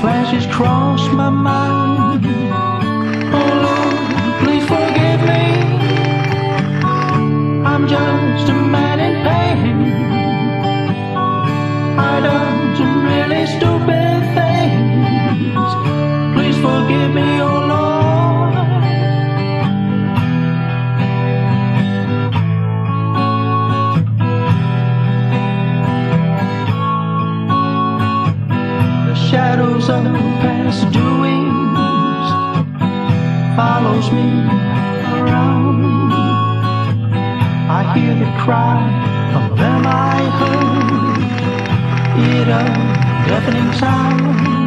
Flashes cross my mind. Oh Lord, please forgive me. I'm just a man in pain. I done some really stupid things. Please forgive me, oh Lord. The shadows of past doings follows me around. I hear the cry of them I heard, it a deafening sound.